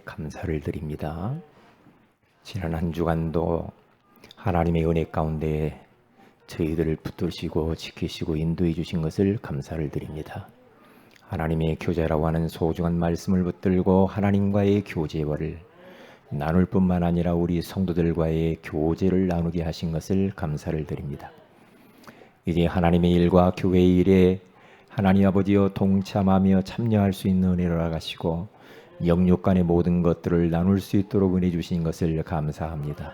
감사를 드립니다. 지난 한 주간도 하나님의 은혜 가운데 저희들을 붙드시고 지키시고 인도해 주신 것을 감사를 드립니다. 하나님의 교제라고 하는 소중한 말씀을 붙들고 하나님과의 교제를 나눌 뿐만 아니라 우리 성도들과의 교제를 나누게 하신 것을 감사를 드립니다. 이제 하나님의 일과 교회의 일에 하나님 아버지여 동참하며 참여할 수 있는 은혜를 허락하시고 영육 간의 모든 것들을 나눌 수 있도록 은혜 주신 것을 감사합니다.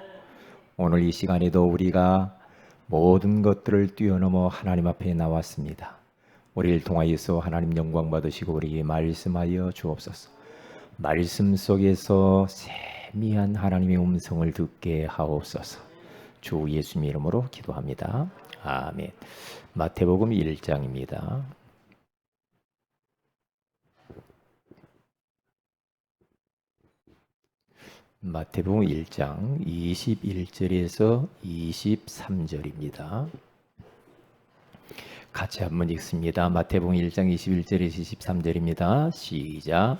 오늘 이 시간에도 우리가 모든 것들을 뛰어넘어 하나님 앞에 나왔습니다. 우리를 통하여서 하나님 영광 받으시고 우리에게 말씀하여 주옵소서. 말씀 속에서 세미한 하나님의 음성을 듣게 하옵소서. 주 예수님 이름으로 기도합니다. 아멘. 마태복음 1장입니다. 마태복음 1장 21절에서 23절입니다. 같이 한번 읽습니다. 마태복음 1장 21절에서 23절입니다. 시작.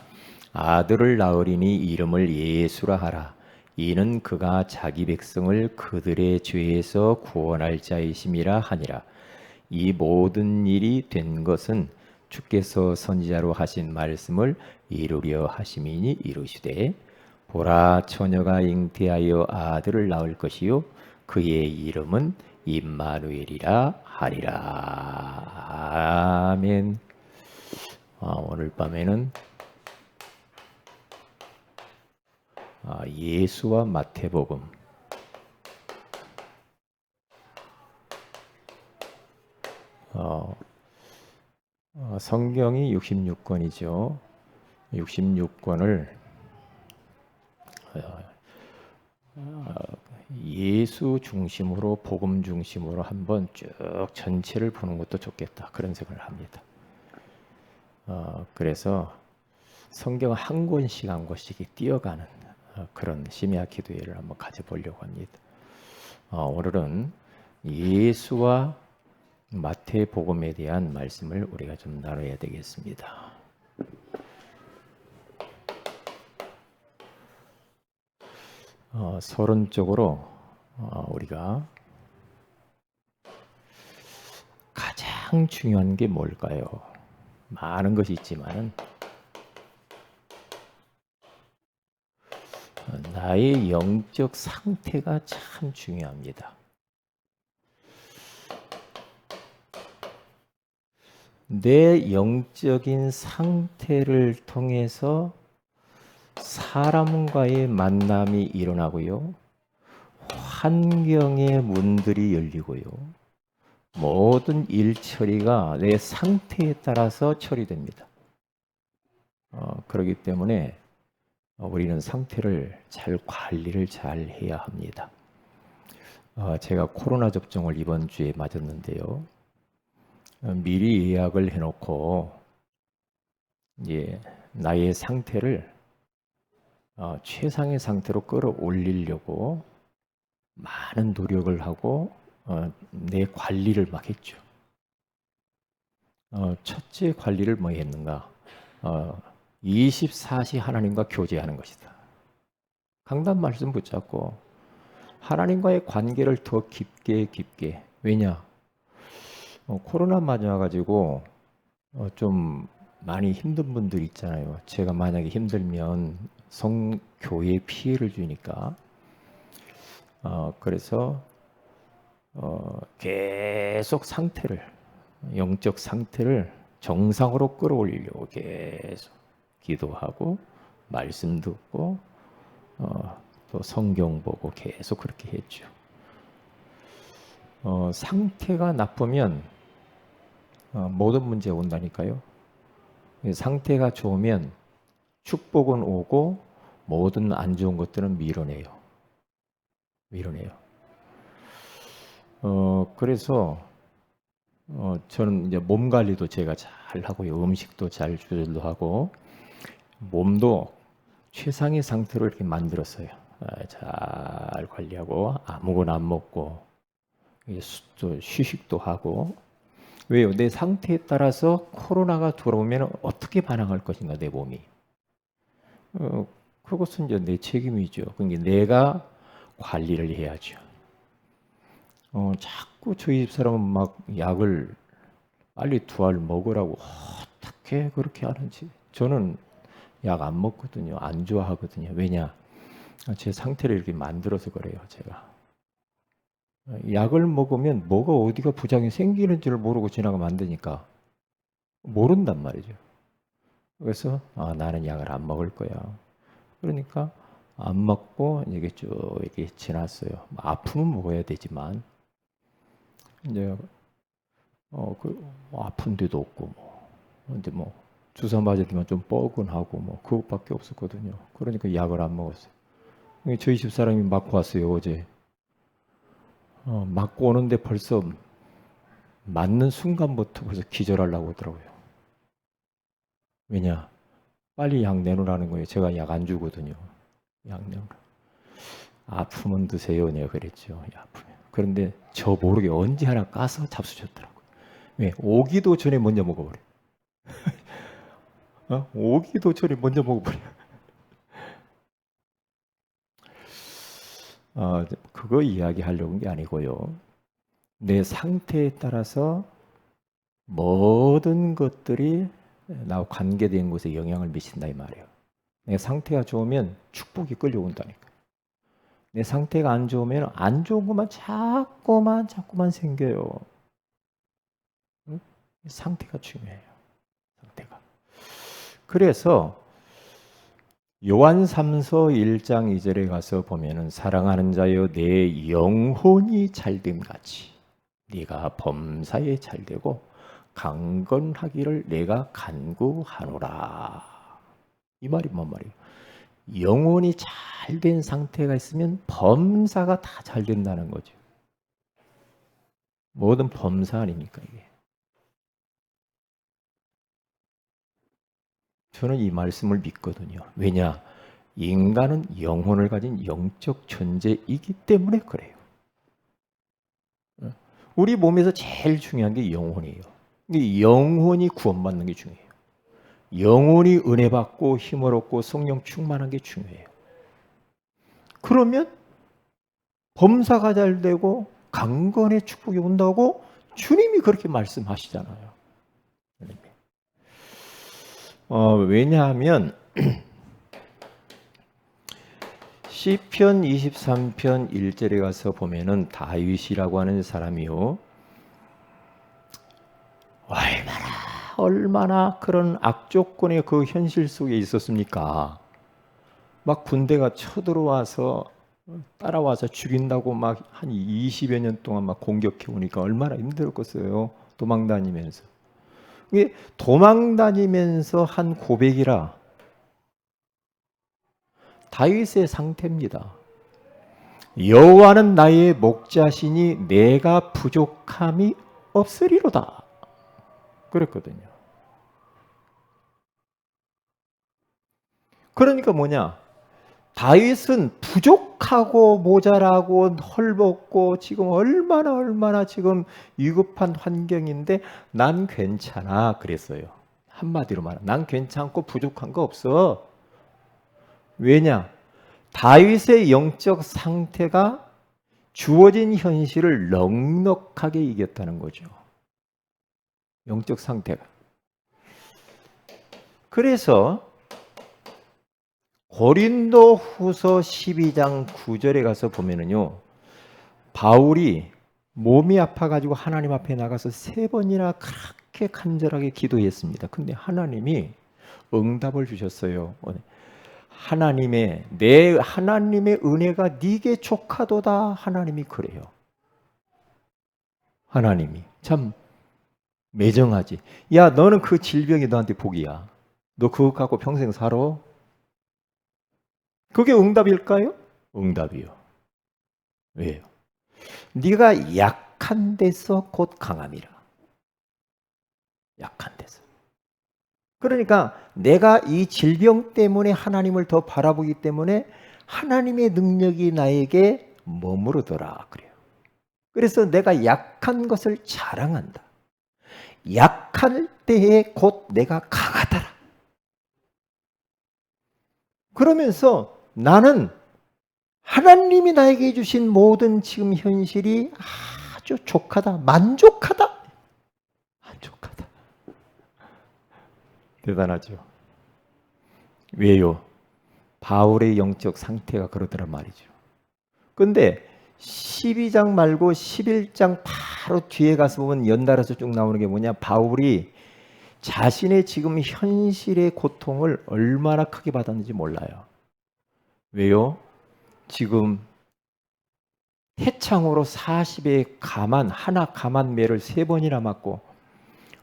아들을 낳으리니 이름을 예수라 하라. 이는 그가 자기 백성을 그들의 죄에서 구원할 자이심이라 하니라. 이 모든 일이 된 것은 주께서 선지자로 하신 말씀을 이루려 하심이니 이루시되 보라 처녀가 잉태하여 아들을 낳을 것이요 그의 이름은 임마누엘이라 하리라. 아멘. 오늘 밤에는 예수와 마태복음 성경이 66권이죠. 66권을 예수 중심으로 복음 중심으로 한번 쭉 전체를 보는 것도 좋겠다 그런 생각을 합니다. 그래서 성경 한 권씩 한 권씩 띄어가는 그런 심야 기도회를 한번 가져보려고 합니다. 오늘은 예수와 마태복음에 대한 말씀을 우리가 좀 나눠야 되겠습니다. 서론적으로 우리가 가장 중요한 게 뭘까요? 많은 것이 있지만 나의 영적 상태가 참 중요합니다. 내 영적인 상태를 통해서 사람과의 만남이 일어나고요. 환경의 문들이 열리고요. 모든 일 처리가 내 상태에 따라서 처리됩니다. 그렇기 때문에 우리는 상태를 관리를 잘 해야 합니다. 제가 코로나 접종을 이번 주에 맞았는데요. 미리 예약을 해놓고 이제 나의 상태를 최상의 상태로 끌어올리려고 많은 노력을 하고 내 관리를 막 했죠. 첫째 관리를 뭐 했는가? 24시 하나님과 교제하는 것이다. 강단 말씀 붙잡고 하나님과의 관계를 더 깊게 왜냐? 코로나 맞아가지고 좀 많이 힘든 분들 있잖아요. 제가 만약에 힘들면 성교회에 피해를 주니까 그래서 계속 영적 상태를 정상으로 끌어올리려고 계속 기도하고 말씀 듣고 또 성경 보고 계속 그렇게 했죠. 상태가 나쁘면 모든 문제가 온다니까요. 상태가 좋으면 축복은 오고 모든 안 좋은 것들은 밀어내요. 그래서 저는 이제 몸 관리도 제가 잘 하고요. 음식도 잘 조절도 하고 몸도 최상의 상태로 이렇게 만들었어요. 잘 관리하고 아무거나 안 먹고 또 휴식도 하고. 왜요? 내 상태에 따라서 코로나가 들어오면 어떻게 반응할 것인가 내 몸이. 그것은 이제 내 책임이죠. 그러니까 내가 관리를 해야죠. 자꾸 저희 집 사람은 막 약을 빨리 두 알 먹으라고 어떻게 그렇게 하는지. 저는 약 안 먹거든요. 안 좋아하거든요. 왜냐? 제 상태를 이렇게 만들어서 그래요. 제가. 약을 먹으면 뭐가 어디가 부작용이 생기는지를 모르고 지나가면 안 되니까 모른단 말이죠. 그래서 나는 약을 안 먹을 거야. 그러니까 안 먹고 이게 쭉 이렇게 지났어요. 아프면 먹어야 되지만 이제 아픈 데도 없고 근데 주사 맞으면 좀 뻐근하고 그것밖에 없었거든요. 그러니까 약을 안 먹었어요. 저희 집 사람이 맞고 왔어요 어제. 맞고 오는데 벌써 맞는 순간부터 벌써 기절하려고 하더라고요. 왜냐? 빨리 약 내놓으라는 거예요. 제가 약 안 주거든요. 약 내놓으라. 아프면 드세요. 내가 그랬죠. 아프면. 그런데 저 모르게 언제 하나 까서 잡수셨더라고요. 왜? 오기도 전에 먼저 먹어버려. 오기도 전에 먼저 먹어버려. 그거 이야기하려고 한 게 아니고요. 내 상태에 따라서 모든 것들이 나와 관계된 곳에 영향을 미친다 이 말이에요. 내 상태가 좋으면 축복이 끌려온다니까. 내 상태가 안 좋으면 안 좋은 것만 자꾸만 생겨요. 응? 상태가 중요해요. 상태가. 그래서 요한 3서 1장 2절에 가서 보면은 사랑하는 자여 내 영혼이 잘됨 같이 네가 범사에 잘되고 강건하기를 내가 간구하노라. 이 말이 뭔 말이에요? 영혼이 잘된 상태가 있으면 범사가 다 잘 된다는 거죠. 모든 범사 아닙니까 이게? 저는 이 말씀을 믿거든요. 왜냐? 인간은 영혼을 가진 영적 존재이기 때문에 그래요. 우리 몸에서 제일 중요한 게 영혼이에요. 영혼이 구원받는 게 중요해요. 영혼이 은혜 받고 힘을 얻고 성령 충만한 게 중요해요. 그러면 범사가 잘 되고 강건의 축복이 온다고 주님이 그렇게 말씀하시잖아요. 왜냐하면 시편 23편 1절에 가서 보면은 다윗이라고 하는 사람이요. 얼마나 그런 악조건의 그 현실 속에 있었습니까? 막 군대가 쳐들어와서 따라와서 죽인다고 막 한 20여 년 동안 막 공격해 오니까 얼마나 힘들었겠어요. 도망 다니면서. 이게 도망 다니면서 한 고백이라 다윗의 상태입니다. 여호와는 나의 목자시니 내가 부족함이 없으리로다. 그랬거든요. 그러니까 뭐냐? 다윗은 부족하고 모자라고 헐벗고 지금 얼마나 지금 위급한 환경인데 난 괜찮아 그랬어요. 한마디로 말하면 난 괜찮고 부족한 거 없어. 왜냐? 다윗의 영적 상태가 주어진 현실을 넉넉하게 이겼다는 거죠. 영적 상태가. 그래서 고린도후서 12장 9절에 가서 보면은요. 바울이 몸이 아파가지고 하나님 앞에 나가서 3번이나 그렇게 간절하게 기도했습니다. 근데 하나님이 응답을 주셨어요. 하나님의 은혜가 네게 족하도다. 하나님이 그래요. 하나님이 참 매정하지. 야, 너는 그 질병이 너한테 복이야. 너 그거 갖고 평생 살아? 그게 응답일까요? 응답이요. 왜요? 네가 약한 데서 곧 강함이라. 약한 데서. 그러니까 내가 이 질병 때문에 하나님을 더 바라보기 때문에 하나님의 능력이 나에게 머무르더라 그래요. 그래서 내가 약한 것을 자랑한다. 약할 때에 곧 내가 강하더라. 그러면서 나는 하나님이 나에게 주신 모든 지금 현실이 아주 족하다, 만족하다. 만족하다. 대단하죠. 왜요? 바울의 영적 상태가 그러더란 말이죠. 근데 12장 말고 11장 바로 뒤에 가서 보면 연달아서 쭉 나오는 게 뭐냐? 바울이 자신의 지금 현실의 고통을 얼마나 크게 받았는지 몰라요. 왜요? 지금 태창으로 40의 가만매를 3번이나 맞고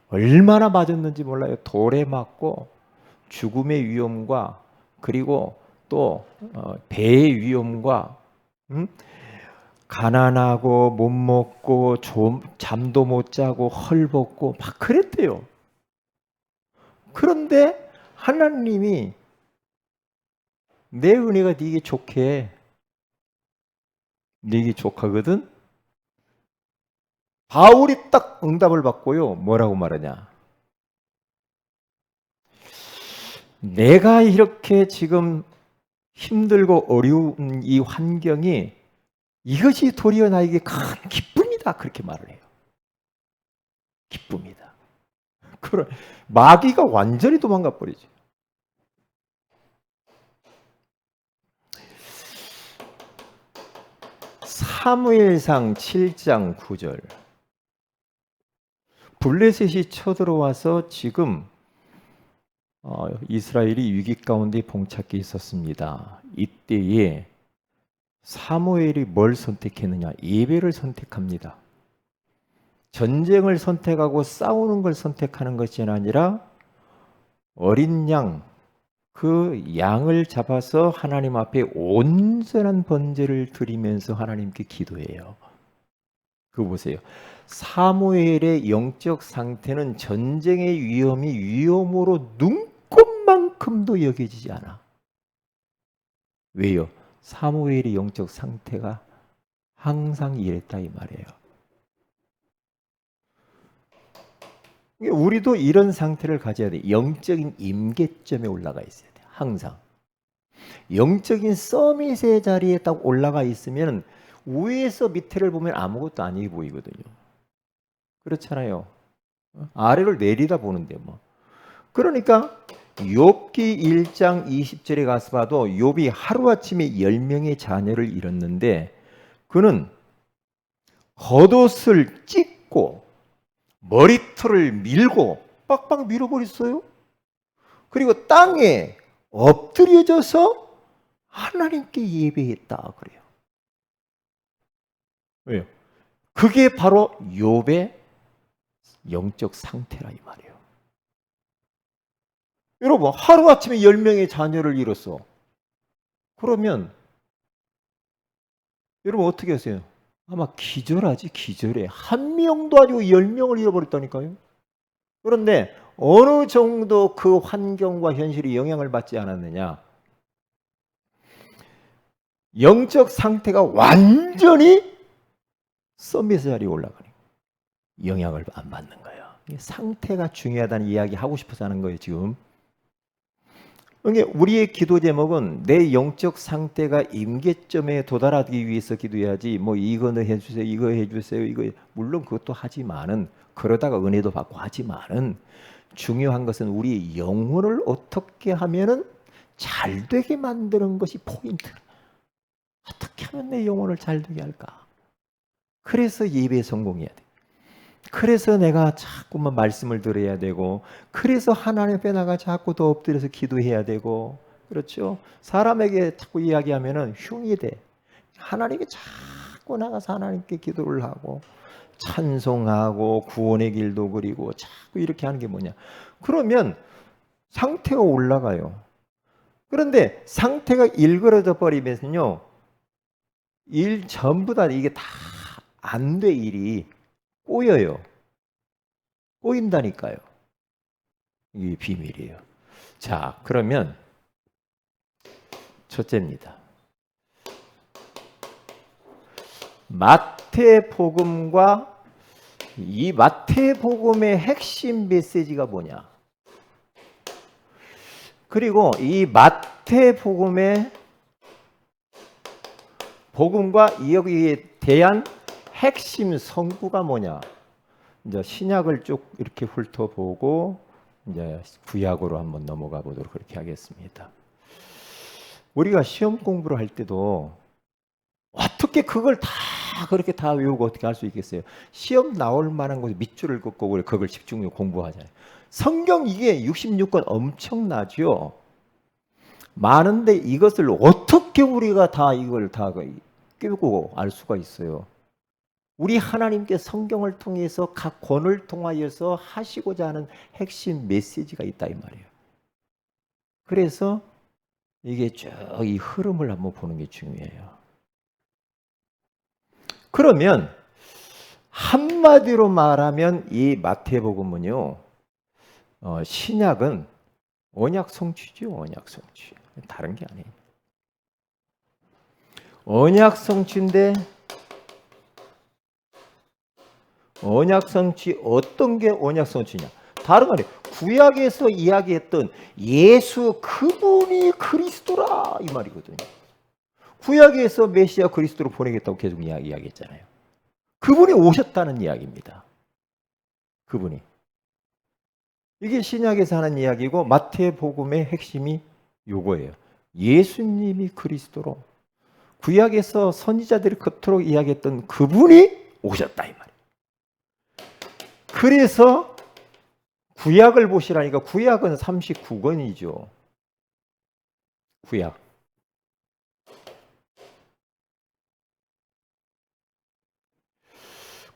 얼마나 맞았는지 몰라요. 돌에 맞고 죽음의 위험과 그리고 또 배의 위험과 가난하고 못 먹고 잠도 못 자고 헐벗고 막 그랬대요. 그런데 하나님이 내 은혜가 네게 족해. 네게 족하거든. 바울이 딱 응답을 받고요. 뭐라고 말하냐? 내가 이렇게 지금 힘들고 어려운 이 환경이 이것이 도리어 나에게 큰 기쁨이다. 그렇게 말을 해요. 기쁨이다. 그래, 마귀가 완전히 도망가 버리죠. 사무엘상 7장 9절. 블레셋이 쳐들어와서 지금 이스라엘이 위기 가운데 봉착해 있었습니다. 이때에 사무엘이 뭘 선택했느냐? 예배를 선택합니다. 전쟁을 선택하고 싸우는 걸 선택하는 것이 아니라 어린 양, 그 양을 잡아서 하나님 앞에 온전한 번제를 드리면서 하나님께 기도해요. 그거 보세요. 사무엘의 영적 상태는 전쟁의 위험이 위험으로 눈꼽만큼도 여겨지지 않아. 왜요? 사무엘의 영적 상태가 항상 이랬다 이 말이에요. 우리도 이런 상태를 가져야 돼. 영적인 임계점에 올라가 있어야 돼. 항상. 영적인 서밋의 자리에 딱 올라가 있으면 위에서 밑에를 보면 아무것도 아니게 보이거든요. 그렇잖아요. 아래를 내리다 보는데 뭐. 그러니까 욥기 1장 20절에 가서 봐도 욥이 하루아침에 10명의 자녀를 잃었는데 그는 겉옷을 찢고 머리털을 밀고 빡빡 밀어버렸어요. 그리고 땅에 엎드려져서 하나님께 예배했다 그래요. 왜요? 그게 바로 욥의 영적 상태라 이 말이에요. 여러분 하루아침에 10명의 자녀를 잃었어. 그러면 여러분 어떻게 하세요? 아마 기절하지. 기절해. 한 명도 아니고 10명을 잃어버렸다니까요. 그런데 어느 정도 그 환경과 현실이 영향을 받지 않았느냐? 영적 상태가 완전히 서밋 자리에 올라가니 영향을 안 받는 거예요. 상태가 중요하다는 이야기 하고 싶어서 하는 거예요 지금. 우리의 기도 제목은 내 영적 상태가 임계점에 도달하기 위해서 기도해야지 뭐 이거는 해주세요, 이거 해주세요, 이거 물론 그것도 하지만은 그러다가 은혜도 받고 하지만은 중요한 것은 우리 영혼을 어떻게 하면은 잘 되게 만드는 것이 포인트. 어떻게 하면 내 영혼을 잘 되게 할까? 그래서 예배에 성공해야 돼. 그래서 내가 자꾸만 말씀을 들어야 되고 그래서 하나님 앞에 나가 자꾸 더 엎드려서 기도해야 되고 그렇죠? 사람에게 자꾸 이야기하면은 흉이 돼. 하나님께 자꾸 나가서 하나님께 기도를 하고 찬송하고 구원의 길도 그리고 자꾸 이렇게 하는 게 뭐냐? 그러면 상태가 올라가요. 그런데 상태가 일그러져 버리면요. 일 전부 다 이게 다 안 돼 일이 꼬여요. 꼬인다니까요. 이게 비밀이에요. 자, 그러면 첫째입니다. 마태복음과 이 마태복음의 핵심 메시지가 뭐냐? 그리고 이 마태복음의 복음과 여기에 대한 핵심 성구가 뭐냐? 이제 신약을 쭉 이렇게 훑어보고 이제 구약으로 한번 넘어가 보도록 그렇게 하겠습니다. 우리가 시험 공부를 할 때도 어떻게 그걸 다 그렇게 다 외우고 어떻게 할 수 있겠어요? 시험 나올 만한 곳에 밑줄을 긋고 그걸 집중해서 공부하잖아요. 성경 이게 66권 엄청나죠. 많은데 이것을 어떻게 우리가 다 이걸 다 깨우고 알 수가 있어요? 우리 하나님께 성경을 통해서 각 권을 통하여서 하시고자 하는 핵심 메시지가 있다 이 말이에요. 그래서 이게 쭉 이 흐름을 한번 보는 게 중요해요. 그러면 한마디로 말하면 이 마태복음은요, 신약은 언약 성취죠. 언약 성취. 다른 게 아니에요. 언약 성취인데 언약 성취, 어떤 게 언약 성취냐? 다른 거 아니에요. 구약에서 이야기했던 예수 그분이 그리스도라 이 말이거든요. 구약에서 메시아 그리스도로 보내겠다고 계속 이야기했잖아요. 그분이 오셨다는 이야기입니다. 그분이. 이게 신약에서 하는 이야기고 마태복음의 핵심이 요거예요. 예수님이 그리스도로 구약에서 선지자들이 그토록 이야기했던 그분이 오셨다 이 말이에요. 그래서 구약을 보시라니까 구약은 39권이죠. 구약.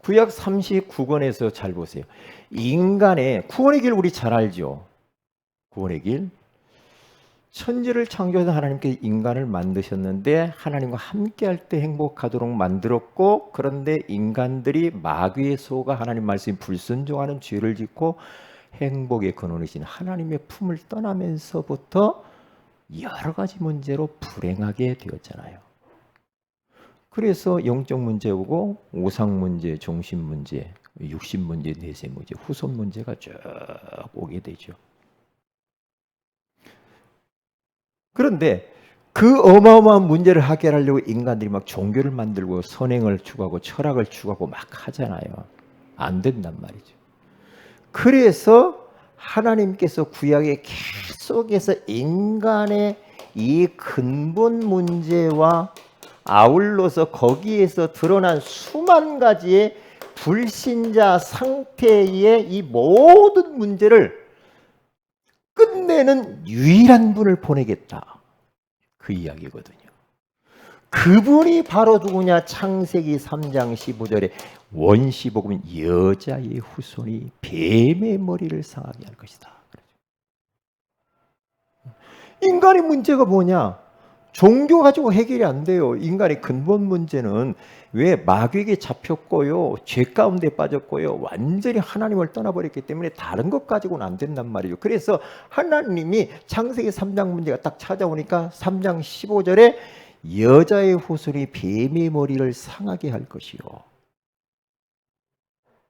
구약 39권에서 잘 보세요. 인간의 구원의 길 우리 잘 알죠. 구원의 길. 천지를 창조해서 하나님께 인간을 만드셨는데 하나님과 함께 할 때 행복하도록 만들었고, 그런데 인간들이 마귀의 속아 하나님 말씀에 불순종하는 죄를 짓고 행복의 근원이신 하나님의 품을 떠나면서부터 여러 가지 문제로 불행하게 되었잖아요. 그래서 영적 문제 오고 오상 문제, 종신 문제, 육신 문제, 내세 문제, 후손 문제가 쭉 오게 되죠. 그런데 그 어마어마한 문제를 해결하려고 인간들이 막 종교를 만들고 선행을 추구하고 철학을 추구하고 막 하잖아요. 안 된단 말이죠. 그래서 하나님께서 구약에 계속해서 인간의 이 근본 문제와 아울러서 거기에서 드러난 수만 가지의 불신자 상태의 이 모든 문제를 끝내는 유일한 분을 보내겠다. 그 이야기거든요. 그분이 바로 누구냐? 창세기 3장 15절에 원시복음은 여자의 후손이 뱀의 머리를 상하게 할 것이다. 인간의 문제가 뭐냐? 종교 가지고 해결이 안 돼요. 인간의 근본 문제는 왜 마귀에게 잡혔고요, 죄 가운데 빠졌고요, 완전히 하나님을 떠나버렸기 때문에 다른 것 가지고는 안 된단 말이에요. 그래서 하나님이 창세기 3장 문제가 딱 찾아오니까 3장 15절에 여자의 후손이 뱀의 머리를 상하게 할 것이요.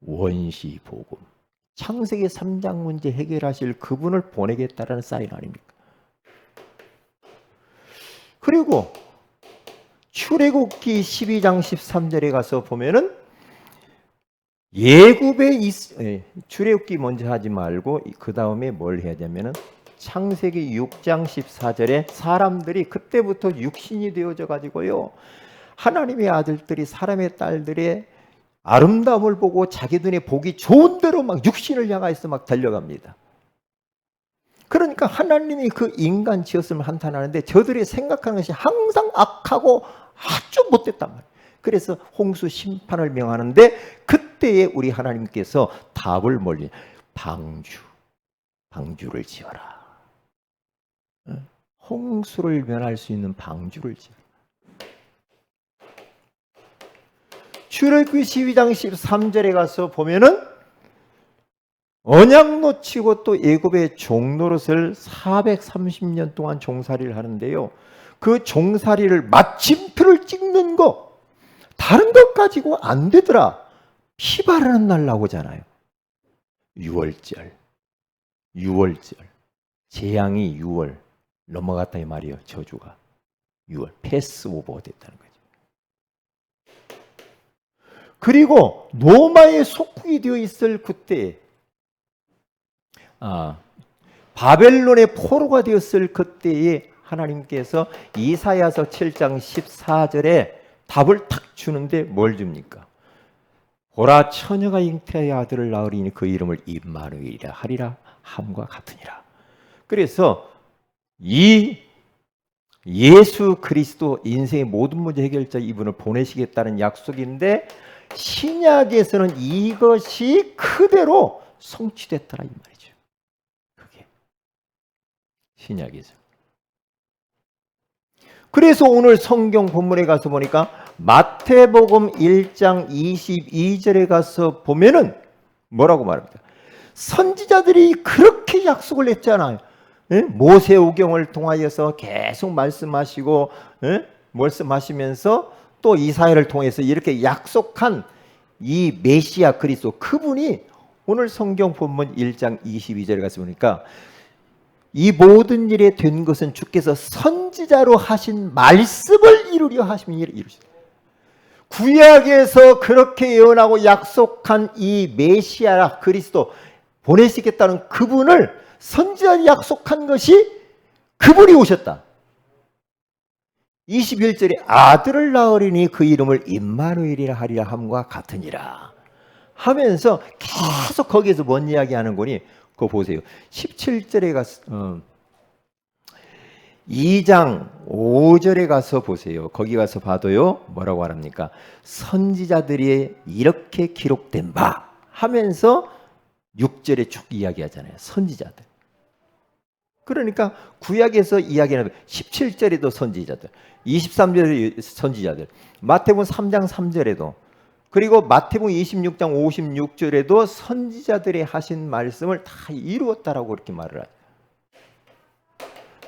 원시복음. 창세기 3장 문제 해결하실 그분을 보내겠다라는 사인 아닙니까? 그리고 출애굽기 12장 13절에 가서 보면은 출애굽기 먼저 하지 말고 그 다음에 뭘 해야 되면은 창세기 6장 14절에 사람들이 그때부터 육신이 되어져 가지고요, 하나님의 아들들이 사람의 딸들의 아름다움을 보고 자기 눈에 보기 좋은 대로 막 육신을 향해서 막 달려갑니다. 그러니까 하나님이 그 인간 지었음을 한탄하는데 저들이 생각하는 것이 항상 악하고 아주 못됐단 말이에요. 그래서 홍수 심판을 명하는데 그때에 우리 하나님께서 답을 몰리 방주를 지어라. 홍수를 면할 수 있는 방주를 지어라. 출애굽기 12장 13절에 가서 보면은 언약 놓치고 또 애굽의 종노릇을 430년 동안 종살이를 하는데요, 그 종살이를 마침표를 찍는 거, 다른 것 가지고 안 되더라. 피 바르는 날 나오잖아요. 6월절, 재앙이 6월, 넘어갔다 이 말이에요. 저주가 6월 패스오버가 됐다는 거죠. 그리고 로마의 속국이 되어 있을 그때 바벨론의 포로가 되었을 그때에 하나님께서 이사야서 7장 14절에 답을 탁 주는데 뭘 줍니까? 보라 처녀가 잉태의 아들을 낳으리니 그 이름을 임마누엘이라 하리라 함과 같으니라. 그래서 이 예수 그리스도 인생의 모든 문제 해결자 이분을 보내시겠다는 약속인데 신약에서는 이것이 그대로 성취됐더라 이 말이죠. 그게 신약에서. 그래서 오늘 성경 본문에 가서 보니까 마태복음 1장 22절에 가서 보면은 뭐라고 말합니까? 선지자들이 그렇게 약속을 했잖아요. 모세오경을 통하여서 계속 말씀하시고 말씀하시면서 또 이사야를 통해서 이렇게 약속한 이 메시아 그리스도 그분이 오늘 성경 본문 1장 22절에 가서 보니까 이 모든 일에 된 것은 주께서 선지자로 하신 말씀을 이루려 하시면 이루시다. 구약에서 그렇게 예언하고 약속한 이 메시아 그리스도 보내시겠다는 그분을 선지자가 약속한 것이 그분이 오셨다. 21절에 아들을 낳으리니 그 이름을 임마누엘이라 하리라 함과 같으니라 하면서 계속 거기에서 뭔 이야기 하는 거니? 그거 보세요. 17절에 가서 2장 5절에 가서 보세요. 거기 가서 봐도요. 뭐라고 말합니까? 선지자들이 이렇게 기록된 바 하면서 6절에 쭉 이야기하잖아요. 선지자들. 그러니까 구약에서 이야기하는 17절에도 선지자들, 23절에 선지자들, 마태복음 3장 3절에도 그리고 마태복음 26장 56절에도 선지자들이 하신 말씀을 다 이루었다라고 이렇게 말을 하죠.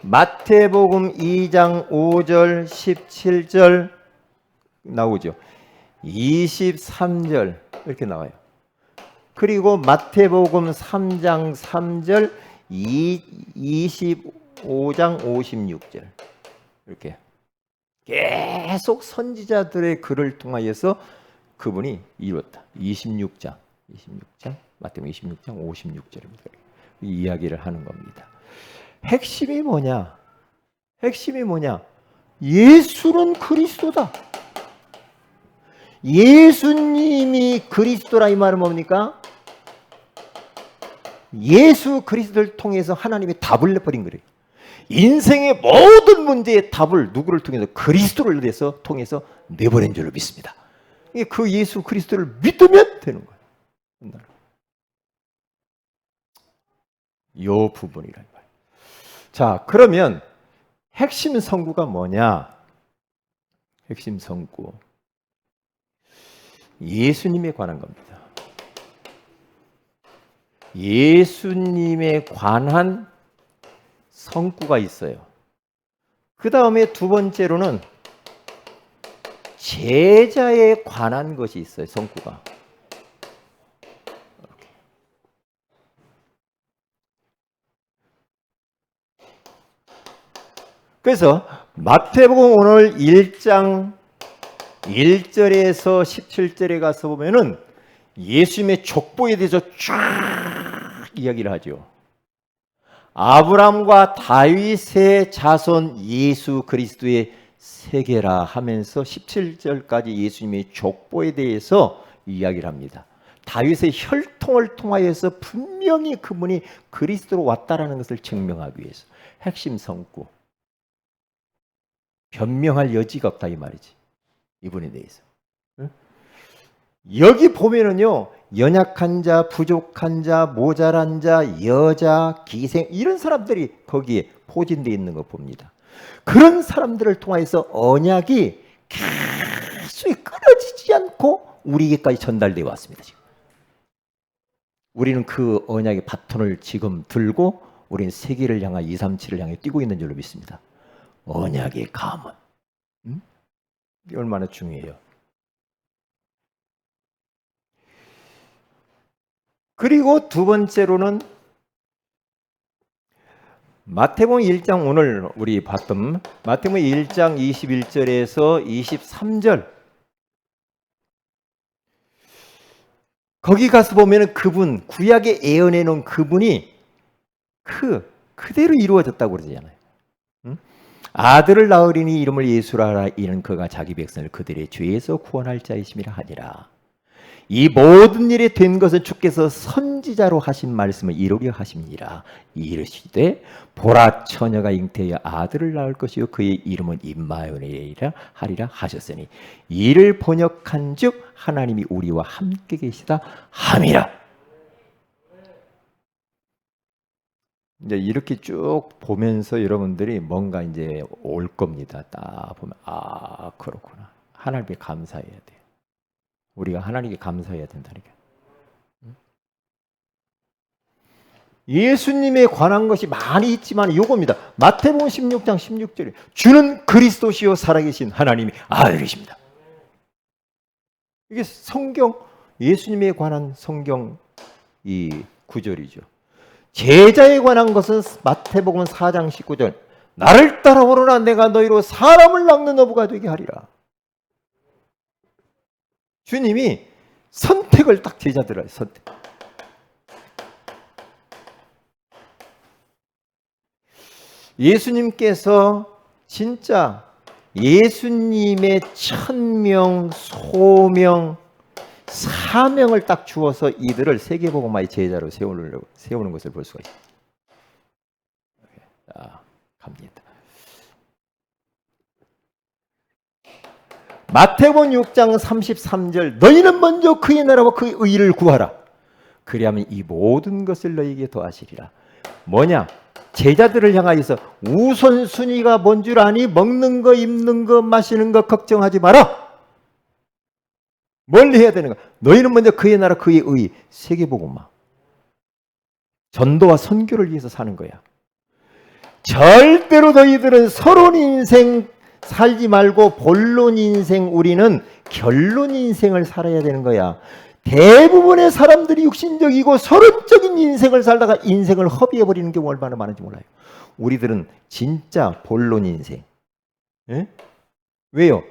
마태복음 2장 5절, 17절 나오죠. 23절 이렇게 나와요. 그리고 마태복음 3장 3절, 25장 56절 이렇게 계속 선지자들의 글을 통하여서 그분이 이뤘다. 26장 마태복음 26장 56절입니다. 이 이야기를 하는 겁니다. 핵심이 뭐냐? 예수는 그리스도다. 예수님이 그리스도라 이 말은 뭡니까? 예수 그리스도를 통해서 하나님이 답을 내버린 거예요. 인생의 모든 문제의 답을 누구를 통해서? 그리스도를 통해서 내버린 줄로 믿습니다. 그 예수 그리스도를 믿으면 되는 거예요. 이 부분이란 말이에요. 자, 그러면 핵심 선구가 뭐냐? 핵심 선구. 예수님에 관한 겁니다. 예수님에 관한 선구가 있어요. 그 다음에 두 번째로는 제자에 관한 것이 있어요. 선구가. 그래서 마태복음 오늘 1장 1절에서 17절에 가서 보면은 예수님의 족보에 대해서 쫙 이야기를 하죠. 아브라함과 다윗의 자손 예수 그리스도의 세계라 하면서 17절까지 예수님의 족보에 대해서 이야기를 합니다. 다윗의 혈통을 통하여서 분명히 그분이 그리스도로 왔다라는 것을 증명하기 위해서 핵심 선구. 변명할 여지가 없다 이 말이지. 이분에 대해서. 여기 보면은요. 연약한 자, 부족한 자, 모자란 자, 여자, 기생 이런 사람들이 거기에 포진되어 있는 거 봅니다. 그런 사람들을 통해서 언약이 계속 끊어지지 않고 우리에게까지 전달되어 왔습니다. 지금. 우리는 그 언약의 바톤을 지금 들고 우리는 세계를 향한 237을 향해 뛰고 있는 줄로 믿습니다. 언약의 가문. 이게 얼마나 중요해요. 그리고 두 번째로는 마태복음 1장 오늘 우리 봤던 마태복음 1장 21절에서 23절 거기 가서 보면은 그분 구약에 예언해 놓은 그분이 그대로 이루어졌다고 그러잖아요. 응? 아들을 낳으리니 이름을 예수라 하라. 이는 그가 자기 백성을 그들의 죄에서 구원할 자이심이라 하니라. 이 모든 일이 된 것은 주께서 선지자로 하신 말씀을 이루려 하심니라. 이르시되 보라 처녀가 잉태하여 아들을 낳을 것이요 그의 이름은 임마누엘이라 하리라 하셨으니 이를 번역한즉 하나님이 우리와 함께 계시다 함이라. 이제 이렇게 쭉 보면서 여러분들이 뭔가 이제 올 겁니다. 딱 보면 그렇구나. 하나님께 감사해야 돼요. 우리가 하나님께 감사해야 된다니까. 예수님에 관한 것이 많이 있지만 이겁니다. 마태복음 16장 16절에 주는 그리스도시요 살아계신 하나님이 아들이십니다. 이게 성경 예수님에 관한 성경 이 구절이죠. 제자에 관한 것은 마태복음 4장 19절 나를 따라오너라 내가 너희로 사람을 낚는 어부가 되게 하리라. 주님이 선택을 딱 제자들을 선택. 예수님께서 진짜 예수님의 천명, 소명, 사명을 딱 주어서 이들을 세계복음화의 제자로 세우는 것을 볼 수가 있습니다. 자, 갑니다. 마태복음 6장 33절 너희는 먼저 그의 나라와 그의 의를 구하라. 그리하면 이 모든 것을 너희에게 더하시리라. 뭐냐? 제자들을 향하여서 우선순위가 뭔 줄 아니? 먹는 거, 입는 거, 마시는 거 걱정하지 마라. 뭘 해야 되는가? 너희는 먼저 그의 나라, 그의 의, 세계복음화. 전도와 선교를 위해서 사는 거야. 절대로 너희들은 서론 인생 살지 말고 본론 인생, 우리는 결론 인생을 살아야 되는 거야. 대부분의 사람들이 육신적이고 서론적인 인생을 살다가 인생을 허비해버리는 경우가 얼마나 많은지 몰라요. 우리들은 진짜 본론 인생. 에? 왜요?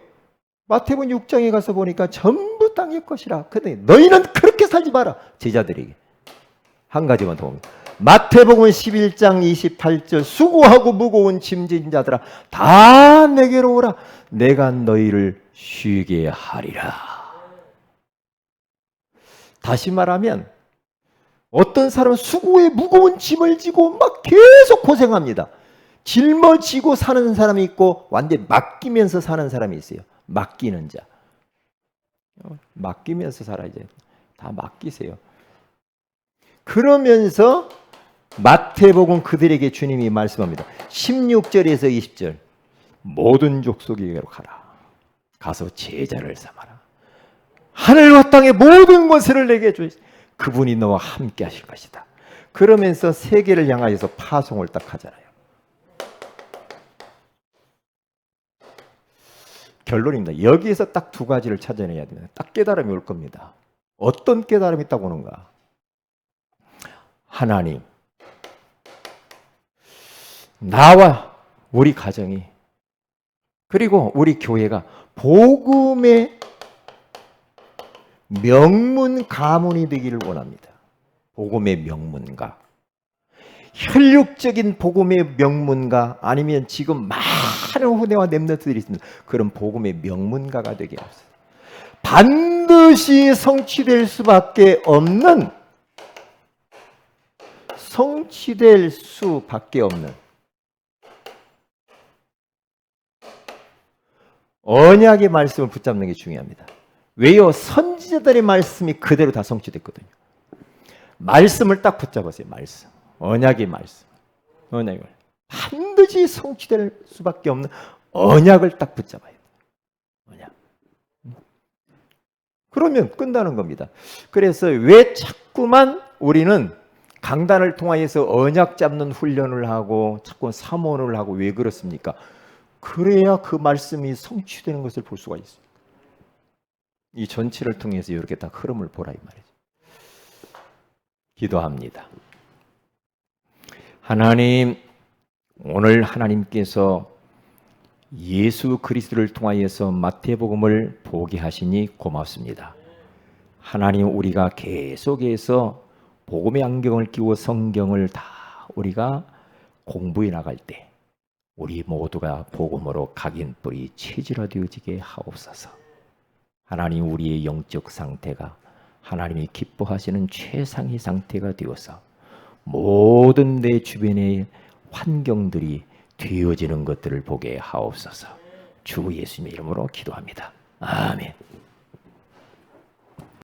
마태복음 6장에 가서 보니까 전부 땅의 것이라. 근데 너희는 그렇게 살지 마라. 제자들에게. 한 가지만 더 봅니다. 마태복음 11장 28절 수고하고 무거운 짐진 자들아 다 내게로 오라. 내가 너희를 쉬게 하리라. 다시 말하면 어떤 사람은 수고에 무거운 짐을 지고 막 계속 고생합니다. 짊어지고 사는 사람이 있고 완전히 맡기면서 사는 사람이 있어요. 맡기는 자. 맡기면서 살아야지. 다 맡기세요. 그러면서 마태복음 그들에게 주님이 말씀합니다. 16절에서 20절 모든 족속에게로 가라. 가서 제자를 삼아라. 하늘과 땅의 모든 것을 내게 주시. 그분이 너와 함께 하실 것이다. 그러면서 세계를 향하여서 파송을 딱 하잖아요. 결론입니다. 여기에서 딱 두 가지를 찾아내야 됩니다. 딱 깨달음이 올 겁니다. 어떤 깨달음이 딱 오는가? 하나님, 나와 우리 가정이 그리고 우리 교회가 복음의 명문 가문이 되기를 원합니다. 복음의 명문가. 혈육적인 복음의 명문가 아니면 지금 많은 후대와 렘넌트들이 있습니다. 그런 복음의 명문가가 되게 하소서. 반드시 성취될 수밖에 없는 언약의 말씀을 붙잡는 게 중요합니다. 왜요? 선지자들의 말씀이 그대로 다 성취됐거든요. 말씀을 딱 붙잡으세요. 말씀. 언약의 말씀. 언약을. 반드시 성취될 수밖에 없는 언약을 딱 붙잡아야 돼요. 언약. 그러면 끝나는 겁니다. 그래서 왜 자꾸만 우리는 강단을 통하여서 언약 잡는 훈련을 하고 자꾸 사모를 하고 왜 그렇습니까? 그래야 그 말씀이 성취되는 것을 볼 수가 있어요. 이 전체를 통해서 이렇게 딱 흐름을 보라 이 말이죠. 기도합니다. 하나님, 오늘 하나님께서 예수 그리스도를 통하여서 마태복음을 보게 하시니 고맙습니다. 하나님, 우리가 계속해서 복음의 안경을 끼고 성경을 다 우리가 공부해 나갈 때 우리 모두가 복음으로 각인뿌리 체질화되어지게 하옵소서. 하나님, 우리의 영적 상태가 하나님이 기뻐하시는 최상의 상태가 되어서 모든 내 주변의 환경들이 되어지는 것들을 보게 하옵소서. 주 예수님의 이름으로 기도합니다. 아멘.